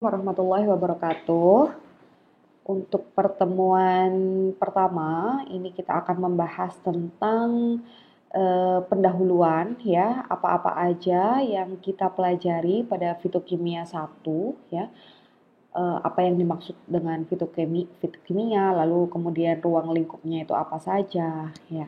Warahmatullahi wabarakatuh. Untuk pertemuan pertama, ini kita akan membahas tentang pendahuluan ya, apa-apa aja yang kita pelajari pada fitokimia 1 ya. Apa yang dimaksud dengan fitokimia, lalu kemudian ruang lingkupnya itu apa saja ya.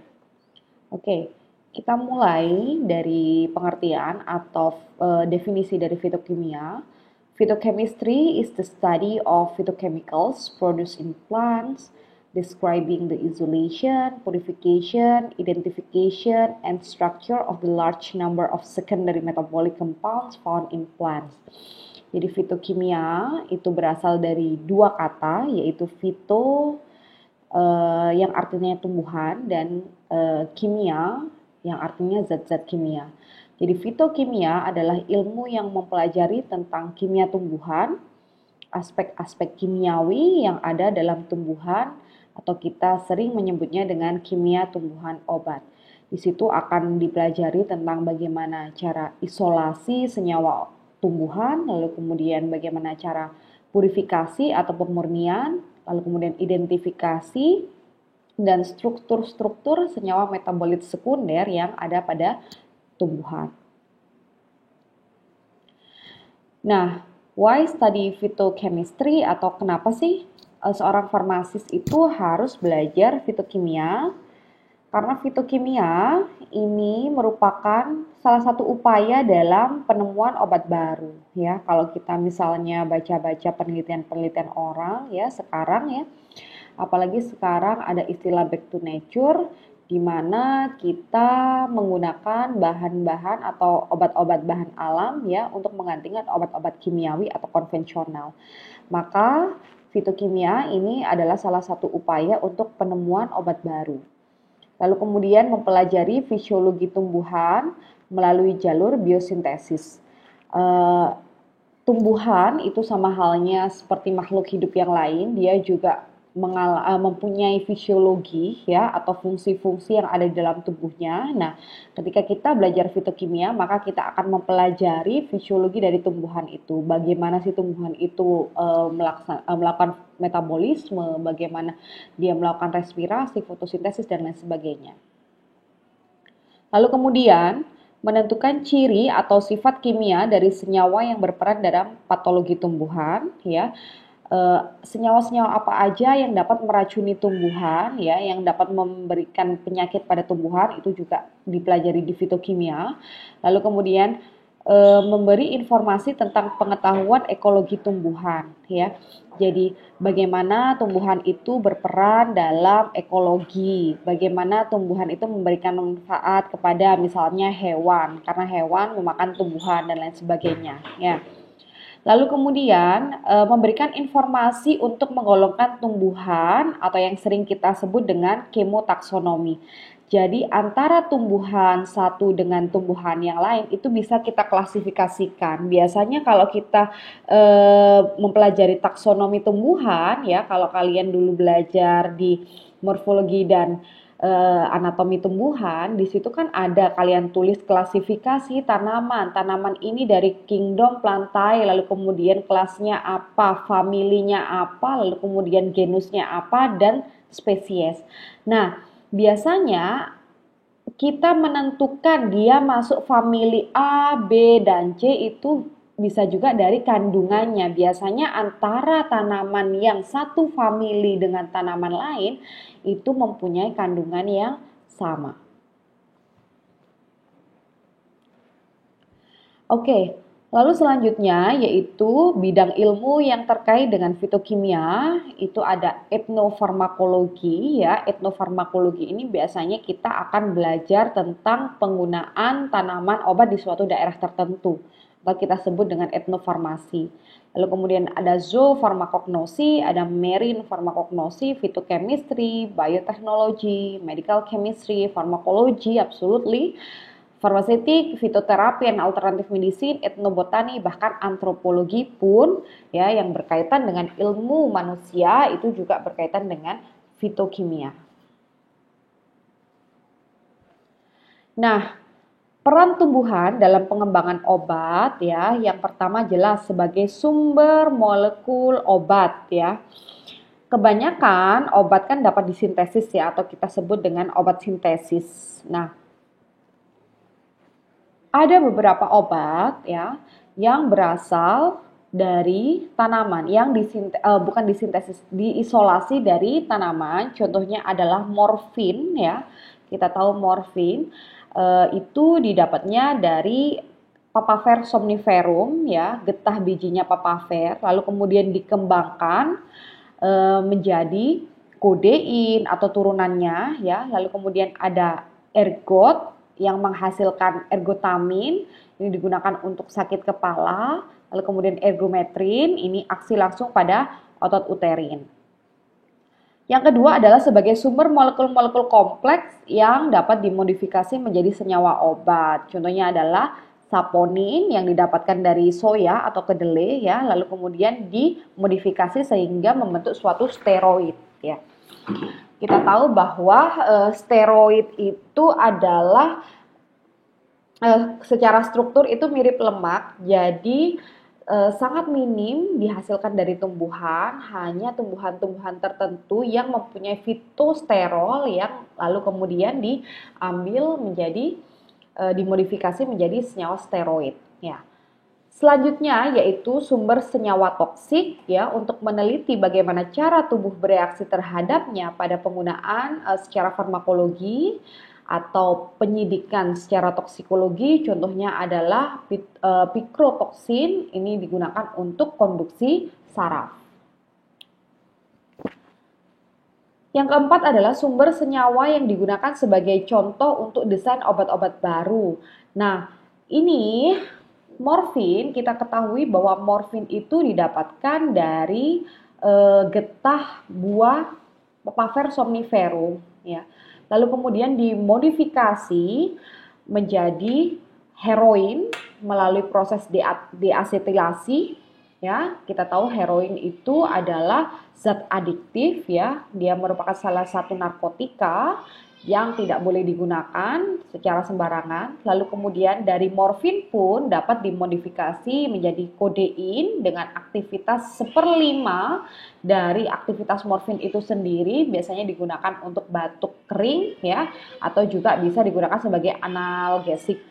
Oke, kita mulai dari pengertian atau definisi dari fitokimia. Phytochemistry is the study of phytochemicals produced in plants, describing the isolation, purification, identification, and structure of the large number of secondary metabolic compounds found in plants. Jadi fitokimia itu berasal dari dua kata, yaitu phyto yang artinya tumbuhan dan kimia yang artinya zat-zat kimia. Jadi fitokimia adalah ilmu yang mempelajari tentang kimia tumbuhan, aspek-aspek kimiawi yang ada dalam tumbuhan atau kita sering menyebutnya dengan kimia tumbuhan obat. Di situ akan dipelajari tentang bagaimana cara isolasi senyawa tumbuhan, lalu kemudian bagaimana cara purifikasi atau pemurnian, lalu kemudian identifikasi dan struktur-struktur senyawa metabolit sekunder yang ada pada tumbuhan. Nah, why study phytochemistry atau kenapa sih seorang farmasis itu harus belajar fitokimia? Karena fitokimia ini merupakan salah satu upaya dalam penemuan obat baru ya. Kalau kita misalnya baca-baca penelitian-penelitian orang ya sekarang ya, apalagi sekarang ada istilah back to nature di mana kita menggunakan bahan-bahan atau obat-obat bahan alam ya untuk menggantikan obat-obat kimiawi atau konvensional. Maka fitokimia ini adalah salah satu upaya untuk penemuan obat baru. Lalu kemudian mempelajari fisiologi tumbuhan melalui jalur biosintesis. Tumbuhan itu sama halnya seperti makhluk hidup yang lain, dia juga mempunyai fisiologi ya atau fungsi-fungsi yang ada di dalam tubuhnya. Nah, ketika kita belajar fitokimia, maka kita akan mempelajari fisiologi dari tumbuhan itu. Bagaimana sih tumbuhan itu melakukan metabolisme, bagaimana dia melakukan respirasi, fotosintesis dan lain sebagainya. Lalu kemudian menentukan ciri atau sifat kimia dari senyawa yang berperan dalam patologi tumbuhan ya. Senyawa-senyawa apa aja yang dapat meracuni tumbuhan ya, yang dapat memberikan penyakit pada tumbuhan itu juga dipelajari di fitokimia. Lalu kemudian memberi informasi tentang pengetahuan ekologi tumbuhan ya. Jadi bagaimana tumbuhan itu berperan dalam ekologi, bagaimana tumbuhan itu memberikan manfaat kepada misalnya hewan karena hewan memakan tumbuhan dan lain sebagainya ya. Lalu kemudian memberikan informasi untuk menggolongkan tumbuhan atau yang sering kita sebut dengan kemotaksonomi. Jadi antara tumbuhan satu dengan tumbuhan yang lain itu bisa kita klasifikasikan. Biasanya kalau kita mempelajari taksonomi tumbuhan ya, kalau kalian dulu belajar di morfologi dan anatomi tumbuhan, di situ kan ada kalian tulis klasifikasi tanaman. Tanaman ini dari kingdom plantae, lalu kemudian kelasnya apa, familinya apa, lalu kemudian genusnya apa dan spesies. Nah, biasanya kita menentukan dia masuk famili A, B, dan C itu bisa juga dari kandungannya. Biasanya antara tanaman yang satu famili dengan tanaman lain itu mempunyai kandungan yang sama. Oke, lalu selanjutnya yaitu bidang ilmu yang terkait dengan fitokimia, itu ada etnofarmakologi ya. Etnofarmakologi ini biasanya kita akan belajar tentang penggunaan tanaman obat di suatu daerah tertentu, atau kita sebut dengan etnofarmasi. Lalu kemudian ada zoofarmakognosi, ada marine farmakognosi, phytochemistry, bioteknologi, medical chemistry, pharmacology, absolutely, farmaseutik, fitoterapi, and alternatif medicine, etnobotani, bahkan antropologi pun ya yang berkaitan dengan ilmu manusia itu juga berkaitan dengan fitokimia. Nah, Peran tumbuhan dalam pengembangan obat ya, yang pertama jelas sebagai sumber molekul obat ya. Kebanyakan obat kan dapat disintesis ya, atau kita sebut dengan obat sintesis. Nah, ada beberapa obat ya yang berasal dari tanaman yang bukan disintesis, diisolasi dari tanaman. Contohnya adalah morfin ya. Kita tahu morfin itu didapatnya dari Papaver somniferum ya, getah bijinya papaver, lalu kemudian dikembangkan menjadi kodein atau turunannya ya, lalu kemudian ada ergot yang menghasilkan ergotamin, ini digunakan untuk sakit kepala, lalu kemudian ergometrin, ini aksi langsung pada otot uterin. Yang kedua adalah sebagai sumber molekul-molekul kompleks yang dapat dimodifikasi menjadi senyawa obat. Contohnya adalah saponin yang didapatkan dari soya atau kedelai ya, lalu kemudian dimodifikasi sehingga membentuk suatu steroid ya. Kita tahu bahwa steroid itu adalah secara struktur itu mirip lemak, jadi sangat minim dihasilkan dari tumbuhan, hanya tumbuhan-tumbuhan tertentu yang mempunyai fitosterol yang lalu kemudian diambil menjadi dimodifikasi menjadi senyawa steroid ya. Selanjutnya yaitu sumber senyawa toksik ya, untuk meneliti bagaimana cara tubuh bereaksi terhadapnya pada penggunaan secara farmakologi atau penyidikan secara toksikologi. Contohnya adalah pikrotoksin, ini digunakan untuk konduksi saraf. Yang keempat adalah sumber senyawa yang digunakan sebagai contoh untuk desain obat-obat baru. Nah, ini morfin, kita ketahui bahwa morfin itu didapatkan dari getah buah Papaver somniferum ya. Lalu kemudian dimodifikasi menjadi heroin melalui proses deasetilasi ya. Kita tahu heroin itu adalah zat adiktif ya. Dia merupakan salah satu narkotika yang tidak boleh digunakan secara sembarangan. Lalu kemudian dari morfin pun dapat dimodifikasi menjadi kodein dengan aktivitas 1/5 dari aktivitas morfin itu sendiri. Biasanya digunakan untuk batuk kering ya, atau juga bisa digunakan sebagai analgesik.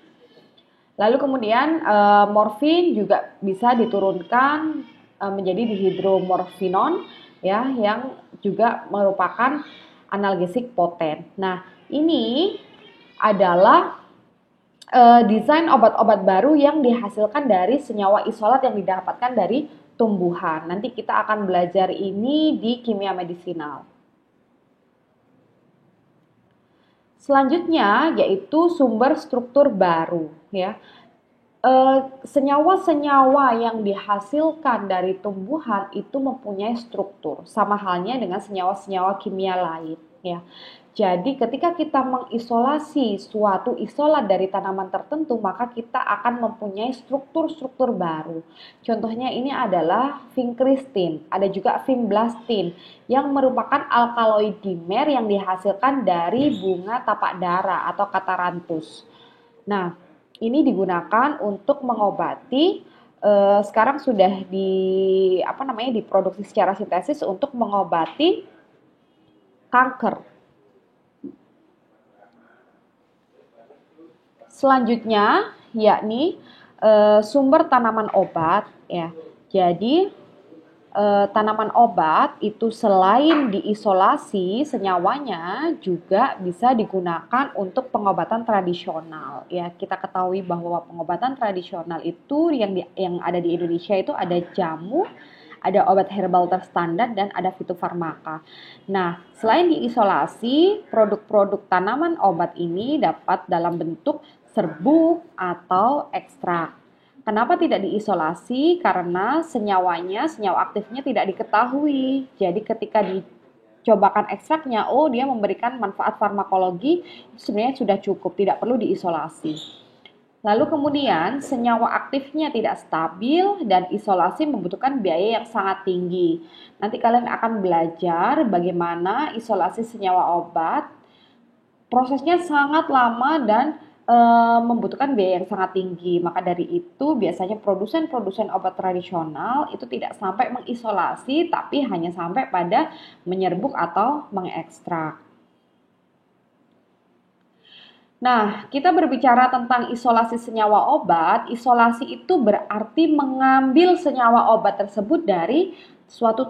Lalu kemudian morfin juga bisa diturunkan menjadi dihidromorfinon ya, yang juga merupakan analgesik poten. Nah, ini adalah desain obat-obat baru yang dihasilkan dari senyawa isolat yang didapatkan dari tumbuhan. Nanti kita akan belajar ini di kimia medisinal. Selanjutnya yaitu sumber struktur baru ya. Senyawa-senyawa yang dihasilkan dari tumbuhan itu mempunyai struktur, sama halnya dengan senyawa-senyawa kimia lain ya. Jadi ketika kita mengisolasi suatu isolat dari tanaman tertentu, maka kita akan mempunyai struktur-struktur baru. Contohnya ini adalah vincristin, ada juga vimblastin yang merupakan alkaloid dimer yang dihasilkan dari bunga tapak dara atau Catharanthus. Nah, ini digunakan untuk mengobati, sekarang sudah diproduksi secara sintesis untuk mengobati kanker. Selanjutnya yakni sumber tanaman obat ya. Jadi tanaman obat itu selain diisolasi senyawanya juga bisa digunakan untuk pengobatan tradisional ya. Kita ketahui bahwa pengobatan tradisional itu yang ada di Indonesia itu ada jamu, ada obat herbal terstandar, dan ada fitofarmaka. Nah, selain diisolasi, produk-produk tanaman obat ini dapat dalam bentuk serbuk atau ekstrak. Kenapa tidak diisolasi? Karena senyawa aktifnya tidak diketahui. Jadi ketika dicobakan ekstraknya, dia memberikan manfaat farmakologi, itu sebenarnya sudah cukup, tidak perlu diisolasi. Lalu kemudian senyawa aktifnya tidak stabil dan isolasi membutuhkan biaya yang sangat tinggi. Nanti kalian akan belajar bagaimana isolasi senyawa obat. Prosesnya sangat lama dan membutuhkan biaya yang sangat tinggi. Maka dari itu biasanya produsen-produsen obat tradisional itu tidak sampai mengisolasi, tapi hanya sampai pada menyerbuk atau mengekstrak. Nah, kita berbicara tentang isolasi senyawa obat. Isolasi itu berarti mengambil senyawa obat tersebut dari suatu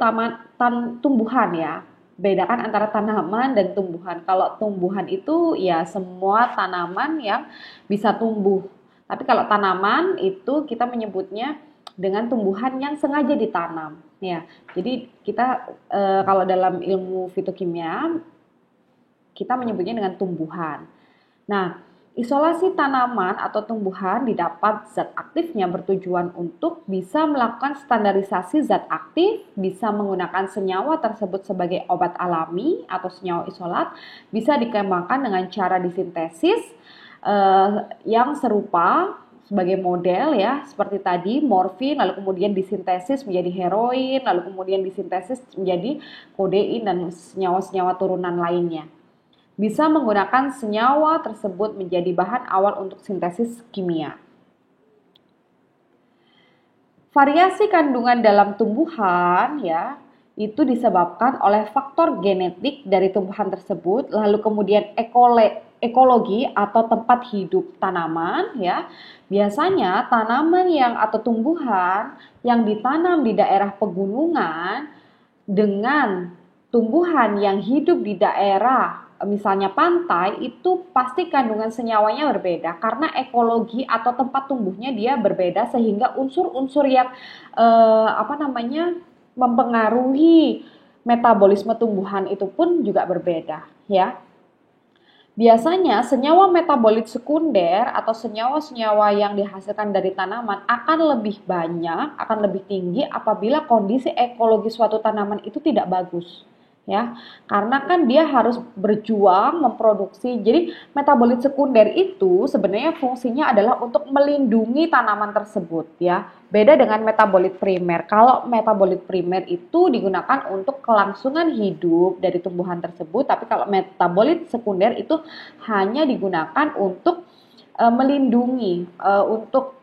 tumbuhan ya. Bedakan antara tanaman dan tumbuhan. Kalau tumbuhan itu ya semua tanaman yang bisa tumbuh. Tapi kalau tanaman itu kita menyebutnya dengan tumbuhan yang sengaja ditanam. Ya, jadi kita kalau dalam ilmu fitokimia kita menyebutnya dengan tumbuhan. Nah, isolasi tanaman atau tumbuhan didapat zat aktifnya bertujuan untuk bisa melakukan standarisasi zat aktif, bisa menggunakan senyawa tersebut sebagai obat alami atau senyawa isolat, bisa dikembangkan dengan cara disintesis yang serupa sebagai model ya, seperti tadi morfin, lalu kemudian disintesis menjadi heroin, lalu kemudian disintesis menjadi kodein dan senyawa-senyawa turunan lainnya. Bisa menggunakan senyawa tersebut menjadi bahan awal untuk sintesis kimia. Variasi kandungan dalam tumbuhan ya, itu disebabkan oleh faktor genetik dari tumbuhan tersebut, lalu kemudian ekologi atau tempat hidup tanaman ya. Biasanya tanaman yang atau tumbuhan yang ditanam di daerah pegunungan dengan tumbuhan yang hidup di daerah misalnya pantai itu pasti kandungan senyawanya berbeda karena ekologi atau tempat tumbuhnya dia berbeda sehingga unsur-unsur yang mempengaruhi metabolisme tumbuhan itu pun juga berbeda ya. Biasanya senyawa metabolit sekunder atau senyawa-senyawa yang dihasilkan dari tanaman akan lebih banyak, akan lebih tinggi apabila kondisi ekologi suatu tanaman itu tidak bagus. Ya, karena kan dia harus berjuang memproduksi. Jadi metabolit sekunder itu sebenarnya fungsinya adalah untuk melindungi tanaman tersebut ya. Beda dengan metabolit primer. Kalau metabolit primer itu digunakan untuk kelangsungan hidup dari tumbuhan tersebut, tapi kalau metabolit sekunder itu hanya digunakan untuk melindungi untuk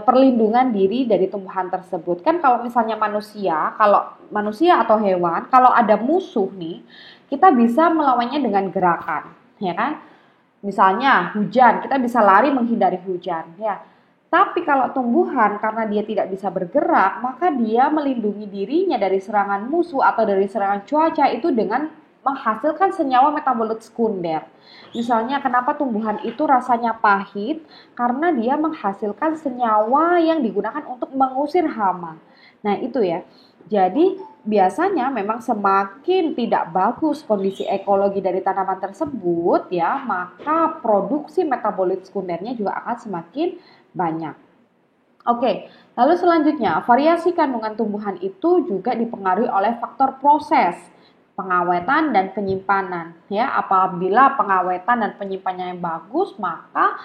perlindungan diri dari tumbuhan tersebut. Kan kalau misalnya manusia atau hewan, kalau ada musuh nih, kita bisa melawannya dengan gerakan, ya kan? Misalnya hujan, kita bisa lari menghindari hujan, ya. Tapi kalau tumbuhan karena dia tidak bisa bergerak, maka dia melindungi dirinya dari serangan musuh atau dari serangan cuaca itu dengan menghasilkan senyawa metabolit sekunder. Misalnya kenapa tumbuhan itu rasanya pahit? Karena dia menghasilkan senyawa yang digunakan untuk mengusir hama. Nah itu ya. Jadi biasanya memang semakin tidak bagus kondisi ekologi dari tanaman tersebut ya, maka produksi metabolit sekundernya juga akan semakin banyak. Oke, lalu selanjutnya variasi kandungan tumbuhan itu juga dipengaruhi oleh faktor proses pengawetan dan penyimpanan ya. Apabila pengawetan dan penyimpanannya bagus, maka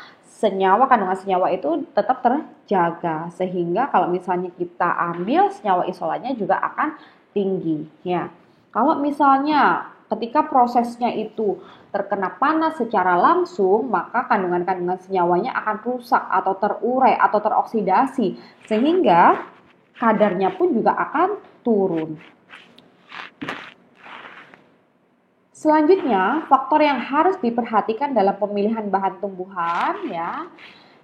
kandungan senyawa itu tetap terjaga sehingga kalau misalnya kita ambil senyawa isolatnya juga akan tinggi ya. Kalau misalnya ketika prosesnya itu terkena panas secara langsung, maka kandungan-kandungan senyawanya akan rusak atau terurai atau teroksidasi sehingga kadarnya pun juga akan turun. Selanjutnya, faktor yang harus diperhatikan dalam pemilihan bahan tumbuhan ya.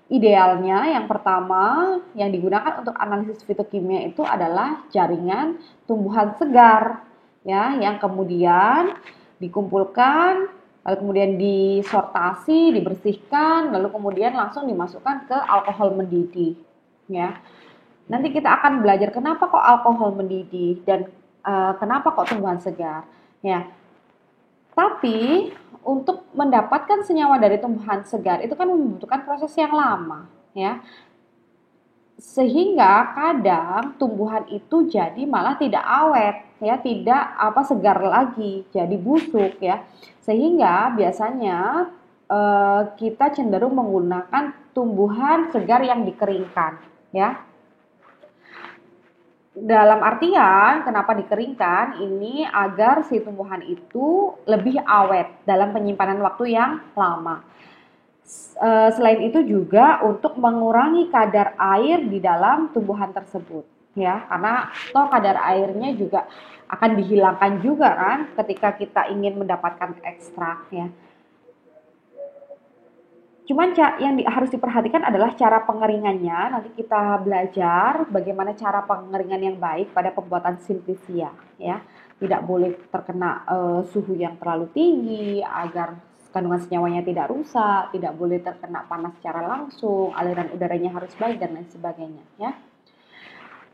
Idealnya yang pertama yang digunakan untuk analisis fitokimia itu adalah jaringan tumbuhan segar ya, yang kemudian dikumpulkan, lalu kemudian disortasi, dibersihkan, lalu kemudian langsung dimasukkan ke alkohol mendidih ya. Nanti kita akan belajar kenapa kok alkohol mendidih dan kenapa kok tumbuhan segar ya. Tapi untuk mendapatkan senyawa dari tumbuhan segar itu kan membutuhkan proses yang lama ya. Sehingga kadang tumbuhan itu jadi malah tidak awet ya, tidak segar lagi, jadi busuk ya. Sehingga biasanya kita cenderung menggunakan tumbuhan segar yang dikeringkan ya. Dalam artian kenapa dikeringkan ini agar si tumbuhan itu lebih awet dalam penyimpanan waktu yang lama. Selain itu juga untuk mengurangi kadar air di dalam tumbuhan tersebut, ya, karena toh kadar airnya juga akan dihilangkan juga kan ketika kita ingin mendapatkan ekstrak, ya. Cuman yang harus diperhatikan adalah cara pengeringannya. Nanti kita belajar bagaimana cara pengeringan yang baik pada pembuatan simplisia, ya. Tidak boleh terkena suhu yang terlalu tinggi agar kandungan senyawanya tidak rusak, tidak boleh terkena panas secara langsung, aliran udaranya harus baik dan lain sebagainya, ya.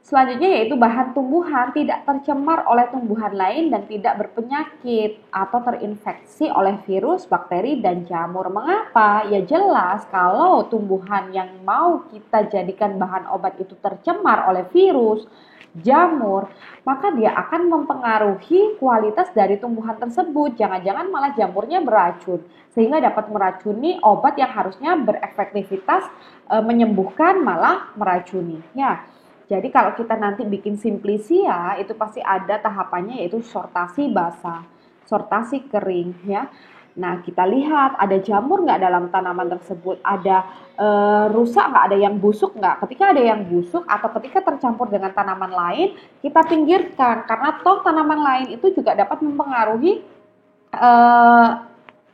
Selanjutnya yaitu bahan tumbuhan tidak tercemar oleh tumbuhan lain dan tidak berpenyakit atau terinfeksi oleh virus, bakteri, dan jamur. Mengapa? Ya jelas kalau tumbuhan yang mau kita jadikan bahan obat itu tercemar oleh virus, jamur, maka dia akan mempengaruhi kualitas dari tumbuhan tersebut. Jangan-jangan malah jamurnya beracun, sehingga dapat meracuni obat yang harusnya berefektivitas menyembuhkan malah meracuni. Ya. Jadi kalau kita nanti bikin simplisia itu pasti ada tahapannya yaitu sortasi basah, sortasi kering, ya. Nah kita lihat ada jamur nggak dalam tanaman tersebut, ada rusak nggak, ada yang busuk nggak. Ketika ada yang busuk atau ketika tercampur dengan tanaman lain kita pinggirkan karena toh tanaman lain itu juga dapat mempengaruhi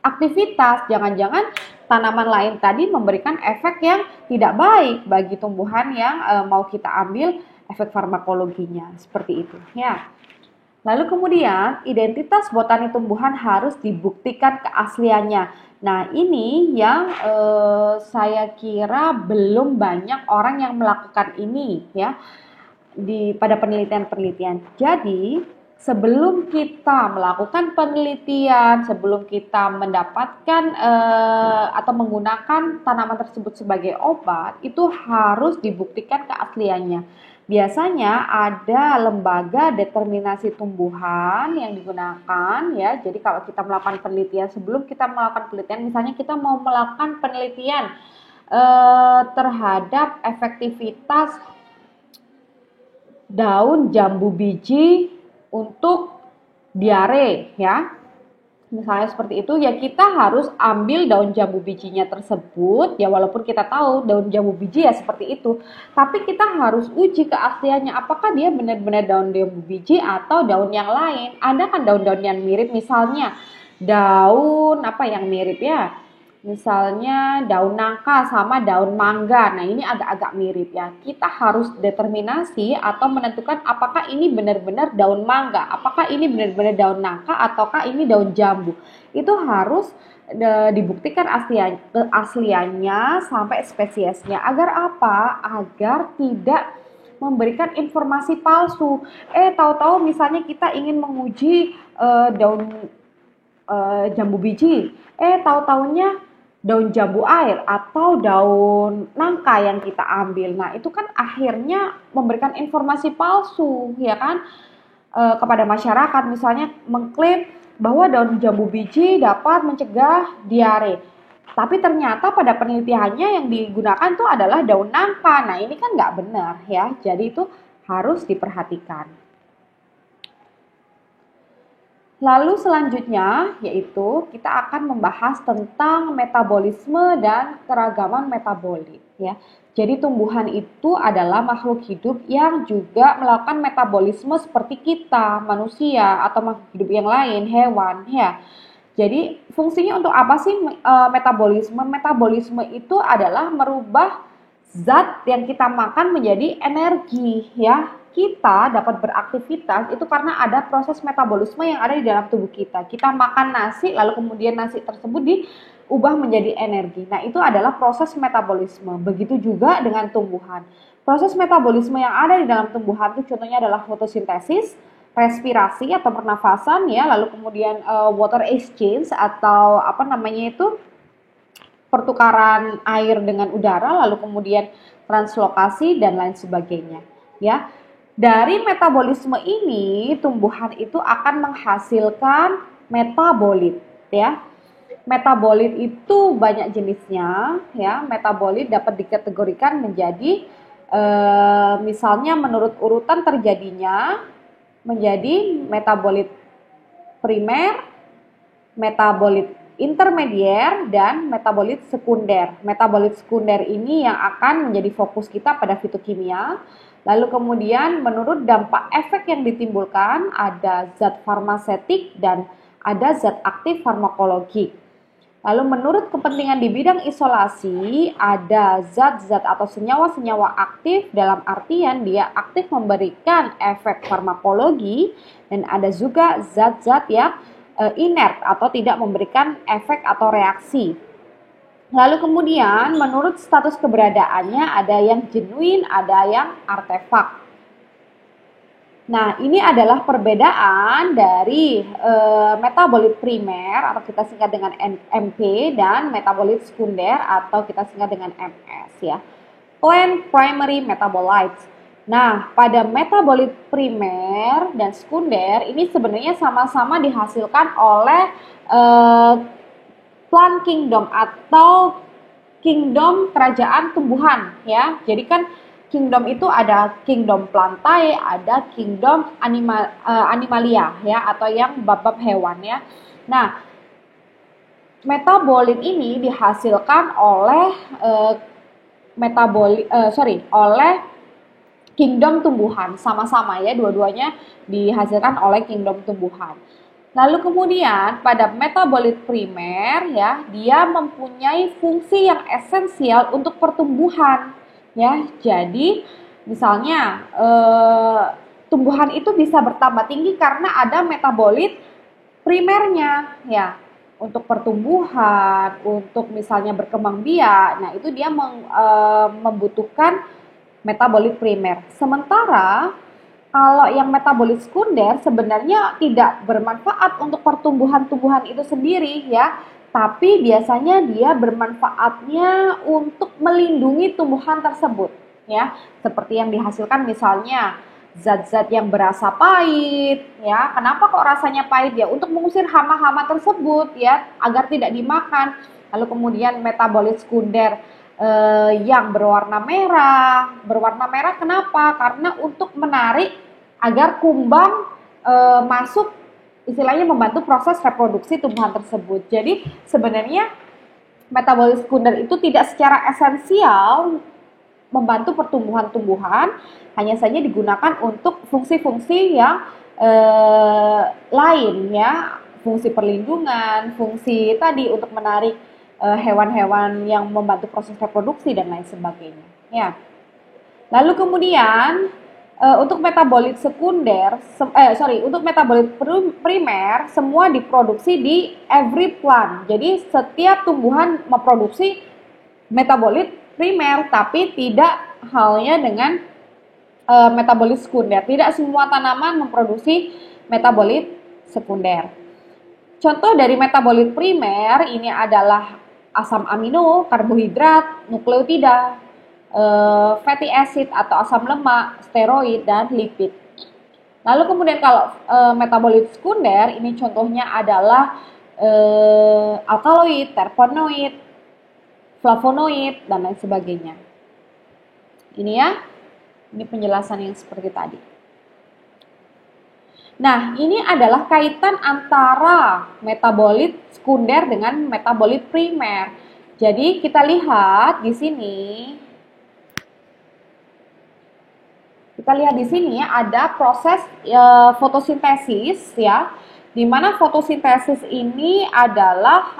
aktivitas. Jangan-jangan tanaman lain tadi memberikan efek yang tidak baik bagi tumbuhan yang mau kita ambil efek farmakologinya, seperti itu, ya. Lalu kemudian identitas botani tumbuhan harus dibuktikan keasliannya. Nah ini yang saya kira belum banyak orang yang melakukan ini, ya, pada penelitian-penelitian. Jadi sebelum kita melakukan penelitian, sebelum kita mendapatkan atau menggunakan tanaman tersebut sebagai obat, itu harus dibuktikan keasliannya. Biasanya ada lembaga determinasi tumbuhan yang digunakan, ya. Jadi kalau kita melakukan penelitian, sebelum kita melakukan penelitian, misalnya kita mau melakukan penelitian terhadap efektivitas daun jambu biji untuk diare, ya. Misalnya seperti itu, ya kita harus ambil daun jambu bijinya tersebut, ya walaupun kita tahu daun jambu biji ya seperti itu, tapi kita harus uji keasliannya apakah dia benar-benar daun jambu biji atau daun yang lain. Ada kan daun-daun yang mirip, misalnya daun apa yang mirip ya? Misalnya daun nangka sama daun mangga. Nah, ini agak-agak mirip ya. Kita harus determinasi atau menentukan apakah ini benar-benar daun mangga, apakah ini benar-benar daun nangka ataukah ini daun jambu. Itu harus dibuktikan asliannya sampai spesiesnya. Agar apa? Agar tidak memberikan informasi palsu. Tahu-tahu misalnya kita ingin menguji daun jambu biji. Tahu-taunya daun jambu air atau daun nangka yang kita ambil. Nah, itu kan akhirnya memberikan informasi palsu, ya kan? Kepada masyarakat, misalnya mengklaim bahwa daun jambu biji dapat mencegah diare. Tapi ternyata pada penelitiannya yang digunakan itu adalah daun nangka. Nah, ini kan nggak benar, ya. Jadi itu harus diperhatikan. Lalu selanjutnya yaitu kita akan membahas tentang metabolisme dan keragaman metabolit, ya. Jadi tumbuhan itu adalah makhluk hidup yang juga melakukan metabolisme seperti kita, manusia atau makhluk hidup yang lain, hewan, ya. Jadi fungsinya untuk apa sih metabolisme? Metabolisme itu adalah merubah zat yang kita makan menjadi energi, ya. Kita dapat beraktivitas itu karena ada proses metabolisme yang ada di dalam tubuh kita. Kita makan nasi, lalu kemudian nasi tersebut diubah menjadi energi. Nah, itu adalah proses metabolisme. Begitu juga dengan tumbuhan. Proses metabolisme yang ada di dalam tumbuhan itu contohnya adalah fotosintesis, respirasi atau pernafasan, ya, lalu kemudian water exchange atau apa namanya itu pertukaran air dengan udara, lalu kemudian translokasi dan lain sebagainya, ya. Dari metabolisme ini, tumbuhan itu akan menghasilkan metabolit, ya. Metabolit itu banyak jenisnya, ya. Metabolit dapat dikategorikan menjadi misalnya menurut urutan terjadinya menjadi metabolit primer, metabolit intermedier dan metabolit sekunder. Metabolit sekunder ini yang akan menjadi fokus kita pada fitokimia. Lalu kemudian menurut dampak efek yang ditimbulkan ada zat farmasetik dan ada zat aktif farmakologik. Lalu menurut kepentingan di bidang isolasi ada zat-zat atau senyawa-senyawa aktif dalam artian dia aktif memberikan efek farmakologi dan ada juga zat-zat yang inert atau tidak memberikan efek atau reaksi. Lalu kemudian menurut status keberadaannya ada yang genuine, ada yang artefak. Nah, ini adalah perbedaan dari metabolit primer atau kita singkat dengan MP dan metabolit sekunder atau kita singkat dengan MS ya. Plant primary metabolites. Nah, pada metabolit primer dan sekunder ini sebenarnya sama-sama dihasilkan oleh plant kingdom atau kingdom kerajaan tumbuhan ya. Jadi kan kingdom itu ada kingdom plantae, ada kingdom animalia ya atau yang bab-bab hewan ya. Nah, metabolit ini dihasilkan oleh oleh kingdom tumbuhan sama-sama ya, dua-duanya dihasilkan oleh kingdom tumbuhan. Lalu kemudian pada metabolit primer ya, dia mempunyai fungsi yang esensial untuk pertumbuhan. Ya, jadi misalnya tumbuhan itu bisa bertambah tinggi karena ada metabolit primernya ya, untuk pertumbuhan, untuk misalnya berkembang biak. Nah, itu dia membutuhkan metabolit primer. Sementara kalau yang metabolit sekunder sebenarnya tidak bermanfaat untuk pertumbuhan-tumbuhan itu sendiri ya. Tapi biasanya dia bermanfaatnya untuk melindungi tumbuhan tersebut ya, seperti yang dihasilkan misalnya zat-zat yang berasa pahit ya. Kenapa kok rasanya pahit ya? Untuk mengusir hama-hama tersebut ya agar tidak dimakan. Lalu kemudian metabolit sekunder yang berwarna merah. Berwarna merah kenapa? Karena untuk menarik agar kumbang masuk, istilahnya membantu proses reproduksi tumbuhan tersebut. Jadi sebenarnya metabolit sekunder itu tidak secara esensial membantu pertumbuhan tumbuhan, hanya saja digunakan untuk fungsi-fungsi yang lain ya, fungsi perlindungan, fungsi tadi untuk menarik hewan-hewan yang membantu proses reproduksi dan lain sebagainya. Ya. Lalu kemudian untuk metabolit sekunder, untuk metabolit primer semua diproduksi di every plant. Jadi setiap tumbuhan memproduksi metabolit primer, tapi tidak halnya dengan metabolit sekunder. Tidak semua tanaman memproduksi metabolit sekunder. Contoh dari metabolit primer ini adalah asam amino, karbohidrat, nukleotida, fatty acid atau asam lemak, steroid, dan lipid. Lalu kemudian kalau metabolit sekunder ini contohnya adalah alkaloid, terpenoid, flavonoid, dan lain sebagainya. Ini ya, ini penjelasan yang seperti tadi. Nah, ini adalah kaitan antara metabolit sekunder dengan metabolit primer. Jadi kita lihat di sini. Kita lihat di sini ada proses fotosintesis ya, di mana fotosintesis ini adalah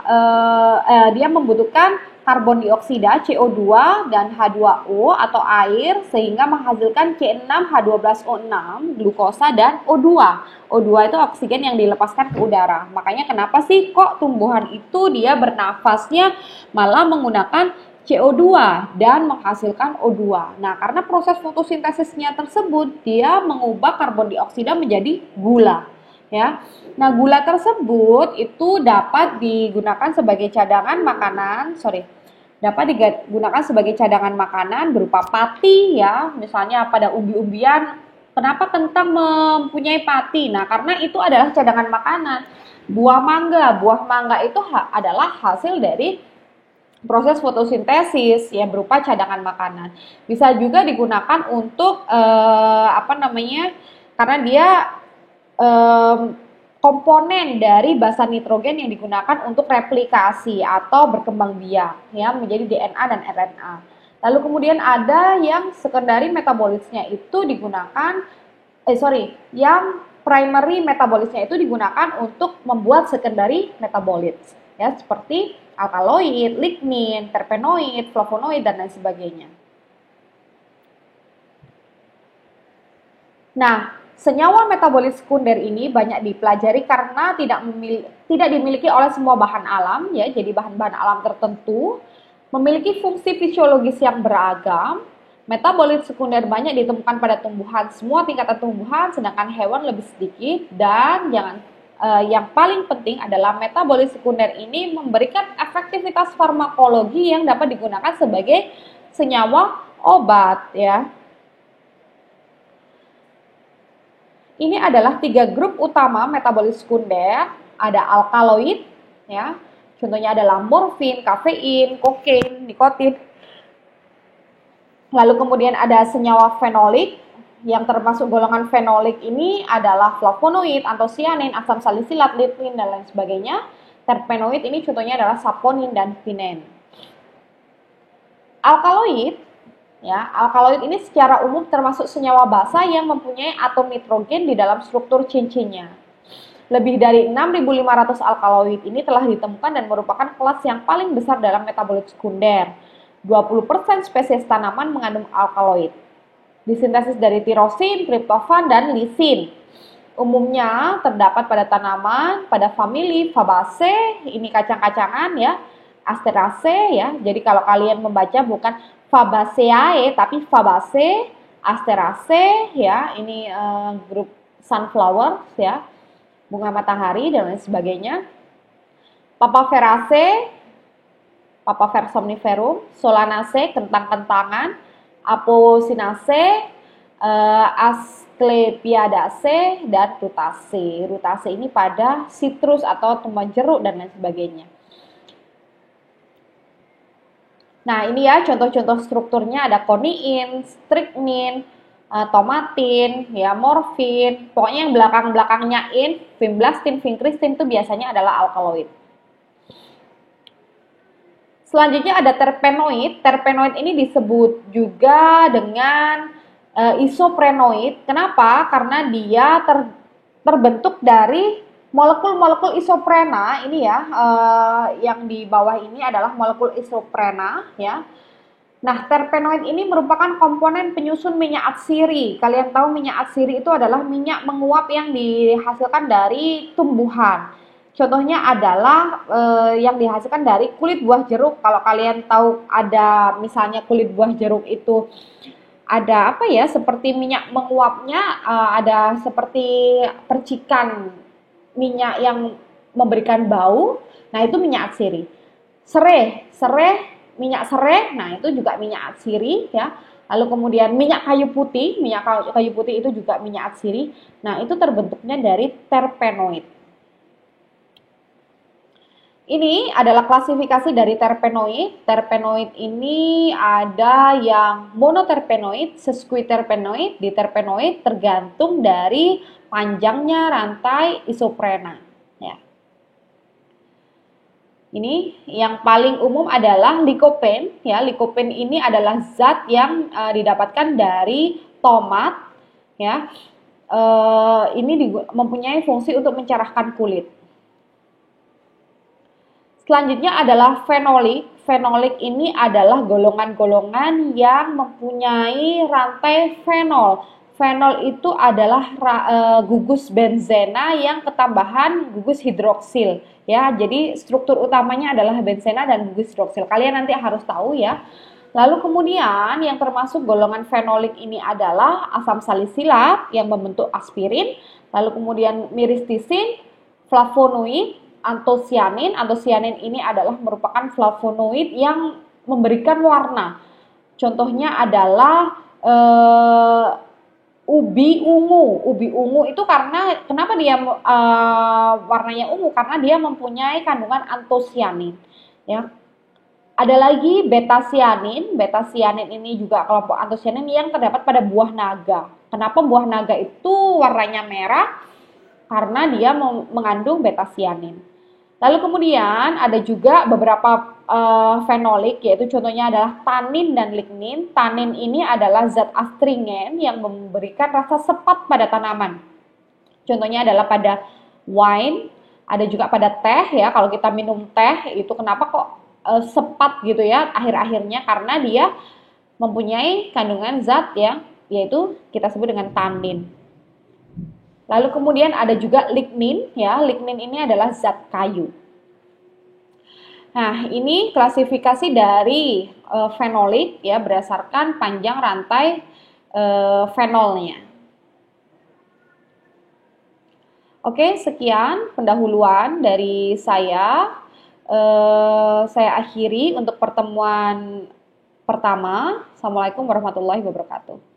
dia membutuhkan karbon dioksida CO2 dan H2O atau air sehingga menghasilkan C6H12O6 glukosa dan O2. O2 itu oksigen yang dilepaskan ke udara. Makanya kenapa sih kok tumbuhan itu dia bernafasnya malah menggunakan CO2 dan menghasilkan O2. Nah, karena proses fotosintesisnya tersebut dia mengubah karbon dioksida menjadi gula, ya. Nah, gula tersebut itu dapat digunakan sebagai cadangan makanan, berupa pati ya. Misalnya pada umbi-umbian, kenapa kentang mempunyai pati? Nah, karena itu adalah cadangan makanan. Buah mangga itu adalah hasil dari proses fotosintesis ya berupa cadangan makanan. Bisa juga digunakan untuk karena dia komponen dari basa nitrogen yang digunakan untuk replikasi atau berkembang biak ya menjadi DNA dan RNA. Lalu kemudian ada yang secondary metabolisnya itu digunakan yang primary metabolisnya itu digunakan untuk membuat secondary metabolites ya seperti alkaloid, lignin, terpenoid, flavonoid dan lain sebagainya. Nah, senyawa metabolit sekunder ini banyak dipelajari karena tidak dimiliki oleh semua bahan alam ya. Jadi bahan-bahan alam tertentu memiliki fungsi fisiologis yang beragam. Metabolit sekunder banyak ditemukan pada tumbuhan, semua tingkatan tumbuhan, sedangkan hewan lebih sedikit. Dan yang paling penting adalah metabolit sekunder ini memberikan efektivitas farmakologi yang dapat digunakan sebagai senyawa obat ya. Ini adalah 3 grup utama metabolit sekunder, ada alkaloid, ya, contohnya adalah morfin, kafein, kokain, nikotin. Lalu kemudian ada senyawa fenolik, yang termasuk golongan fenolik ini adalah flavonoid, antosianin, asam salisilat, litnin, dan lain sebagainya. Terpenoid ini contohnya adalah saponin dan pinen. Alkaloid, ya, alkaloid ini secara umum termasuk senyawa basa yang mempunyai atom nitrogen di dalam struktur cincinnya. Lebih dari 6.500 alkaloid ini telah ditemukan dan merupakan kelas yang paling besar dalam metabolit sekunder. 20% spesies tanaman mengandung alkaloid. Disintesis dari tirosin, triptofan, dan lisin. Umumnya terdapat pada tanaman, pada famili Fabaceae, ini kacang-kacangan ya, Asteraceae ya. Jadi kalau kalian membaca bukan Fabaceae tapi Fabaceae, Asteraceae ya, ini grup sunflower ya, bunga matahari dan lain sebagainya. Papaveraceae, Papaver somniferum, Solanaceae, kentang-kentangan, Apocynaceae, Asclepiadaceae, dan Rutaceae. Rutaceae ini pada sitrus atau tumbuhan jeruk dan lain sebagainya. Nah, ini ya contoh-contoh strukturnya ada koniin, strychnine, tomatin, ya morfin. Pokoknya yang belakang-belakangnya vinblastin, vincristin itu biasanya adalah alkaloid. Selanjutnya ada terpenoid. Terpenoid ini disebut juga dengan isoprenoid. Kenapa? Karena dia terbentuk dari molekul-molekul isoprena ini ya, yang di bawah ini adalah molekul isoprena ya. Nah, terpenoid ini merupakan komponen penyusun minyak atsiri. Kalian tahu minyak atsiri itu adalah minyak menguap yang dihasilkan dari tumbuhan. Contohnya adalah yang dihasilkan dari kulit buah jeruk. Kalau kalian tahu ada misalnya kulit buah jeruk itu ada apa ya, seperti minyak menguapnya, ada seperti percikan minyak yang memberikan bau. Nah, itu minyak atsiri. Minyak sereh, nah itu juga minyak atsiri ya. Lalu kemudian minyak kayu putih itu juga minyak atsiri. Nah, itu terbentuknya dari terpenoid. Ini adalah klasifikasi dari terpenoid. Terpenoid ini ada yang monoterpenoid, sesquiterpenoid, diterpenoid, tergantung dari panjangnya rantai isoprena. Ya. Ini yang paling umum adalah likopen. Ya, likopen ini adalah zat yang didapatkan dari tomat. Ya, ini mempunyai fungsi untuk mencerahkan kulit. Selanjutnya adalah fenolik. Fenolik ini adalah golongan-golongan yang mempunyai rantai fenol. Fenol itu adalah gugus benzena yang ketambahan gugus hidroksil. Ya, jadi struktur utamanya adalah benzena dan gugus hidroksil. Kalian nanti harus tahu ya. Lalu kemudian yang termasuk golongan fenolik ini adalah asam salisilat yang membentuk aspirin. Lalu kemudian miristisin, flavonoid, antosianin. Antosianin ini adalah merupakan flavonoid yang memberikan warna. Contohnya adalah ubi ungu. Ubi ungu itu kenapa dia warnanya ungu? Karena dia mempunyai kandungan antosianin. Ya. Ada lagi betasianin. Betasianin ini juga kelompok antosianin yang terdapat pada buah naga. Kenapa buah naga itu warnanya merah? karena dia mengandung beta-sianin. Lalu kemudian ada juga beberapa fenolik, yaitu contohnya adalah tanin dan lignin. Tanin ini adalah zat astringen yang memberikan rasa sepat pada tanaman. Contohnya adalah pada wine, ada juga pada teh ya. Kalau kita minum teh itu kenapa kok sepat gitu ya akhir-akhirnya, karena dia mempunyai kandungan zat yang yaitu kita sebut dengan tanin. Lalu kemudian ada juga lignin ya. Lignin ini adalah zat kayu. Nah, ini klasifikasi dari fenolik ya berdasarkan panjang rantai fenolnya. Oke, sekian pendahuluan dari saya. Saya akhiri untuk pertemuan pertama. Assalamualaikum warahmatullahi wabarakatuh.